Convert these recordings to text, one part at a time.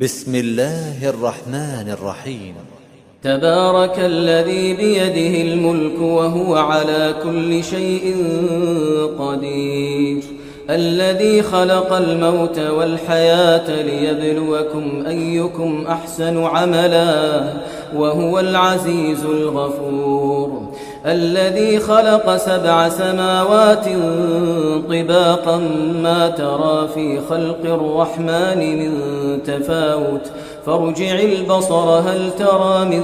بسم الله الرحمن الرحيم. تبارك الذي بيده الملك وهو على كل شيء قدير، الذي خلق الموت والحياة ليبلوكم أيكم أحسن عملا وهو العزيز الغفور، الذي خلق 7 سماوات طباقا ما ترى في خلق الرحمن من تفاوت فارجع البصر هل ترى من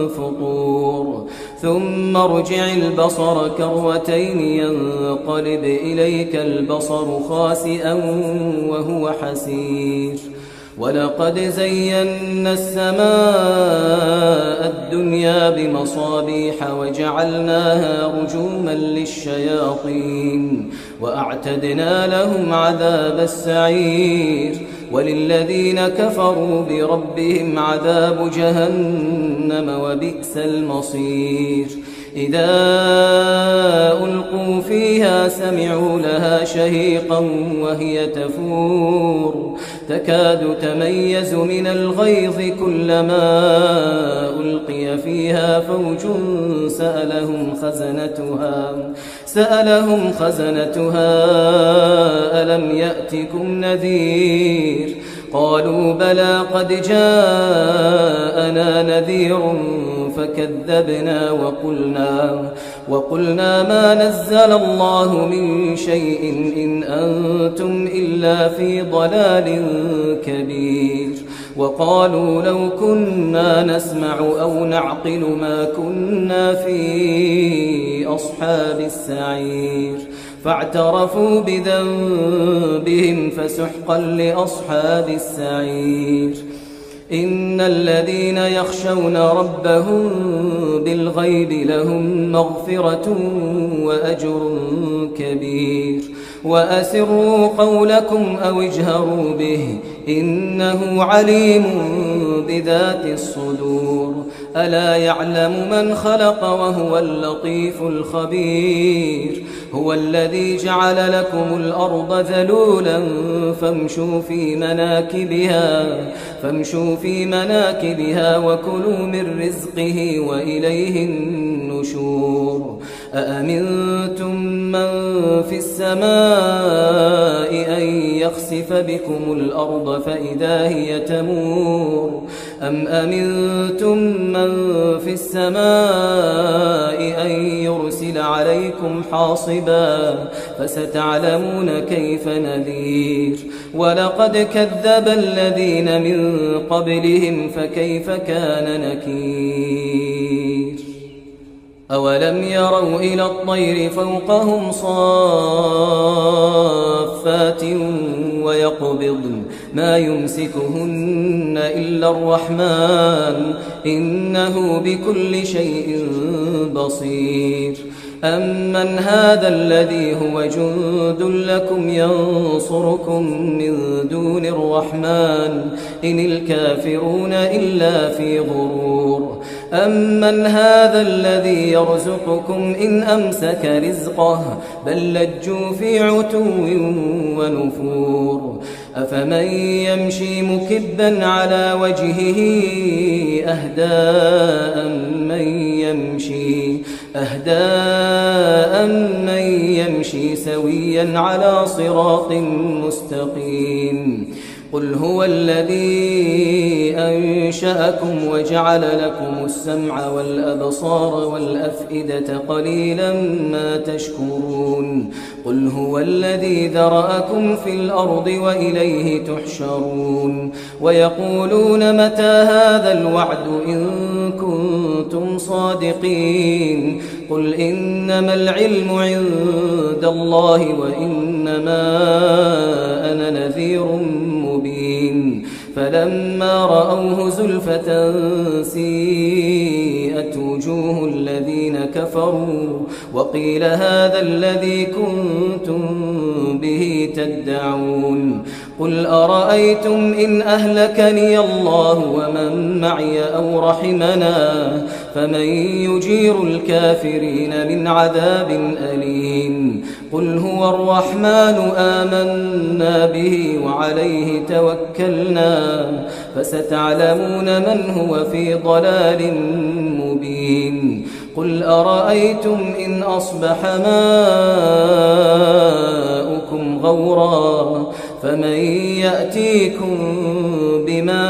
فطور، ثم ارجع البصر كرتين ينقلب إليك البصر خاسئا وهو حسير، ولقد زينا السماء الدنيا بمصابيح وجعلناها رجوما للشياطين وأعتدنا لهم عذاب السعير، وللذين كفروا بربهم عذاب جهنم وبئس المصير. إذا ألقوا فيها سمعوا لها شهيقا وهي تفور تكاد تميز من الغيظ كلما ألقي فيها فوج سألهم خزنتها ألم يأتكم نذير؟ قالوا بلى قد جاءنا نذير فكذبنا وقلنا ما نزل الله من شيء إن أنتم إلا في ضلال كبير، وقالوا لو كنا نسمع أو نعقل ما كنا في أصحاب السعير، فاعترفوا بذنبهم فسحقا لأصحاب السعير. إن الذين يخشون ربهم بالغيب لهم مغفرة وأجر كبير، وأسروا قولكم أو اجهروا به إنه عليم بذات الصدور، ألا يعلم من خلق وهو اللطيف الخبير، هو الذي جعل لكم الأرض ذلولا فامشوا في مناكبها وكلوا من رزقه وإليه النشور. أأمنتم من في السماء أن يخسف بكم الأرض فإذا هي تمور، أم أمنتم من في السماء أن يرسل عليكم حاصبا فستعلمون كيف نذير. ولقد كذب الذين من قبلهم فكيف كان نكير. أولم يروا إلى الطير فوقهم صافات ويقبضن ما يمسكهن إلا الرحمن إنه بكل شيء بصير. أمن هذا الذي هو جند لكم ينصركم من دون الرحمن إن الكافرون إلا في غرور. أمن هذا الذي يرزقكم إن أمسك رزقه بل لجوا في عتو ونفور. أفمن يمشي مكبا على وجهه أهداء من يمشي سويا على صراط مستقيم. قل هو الذي أنشأكم وجعل لكم السمع والأبصار والأفئدة قليلا ما تشكرون. قل هو الذي ذرأكم في الأرض وإليه تحشرون. ويقولون متى هذا الوعد إن كنتم صادقين. قل إنما العلم عند الله وإنما أنا نذير مبين. فلما رأوه زلفة سيئت وجوه الذين كفروا وقيل هذا الذي كنتم به تدعون. قل أرأيتم إن أهلكني الله ومن معي أو رحمنا فمن يجير الكافرين من عذاب أليم قل هو الرحمن آمنا به وعليه توكلنا فستعلمون من هو في ضلال مبين قل أرأيتم إن أصبح ماؤكم غورا فمن يأتيكم بماء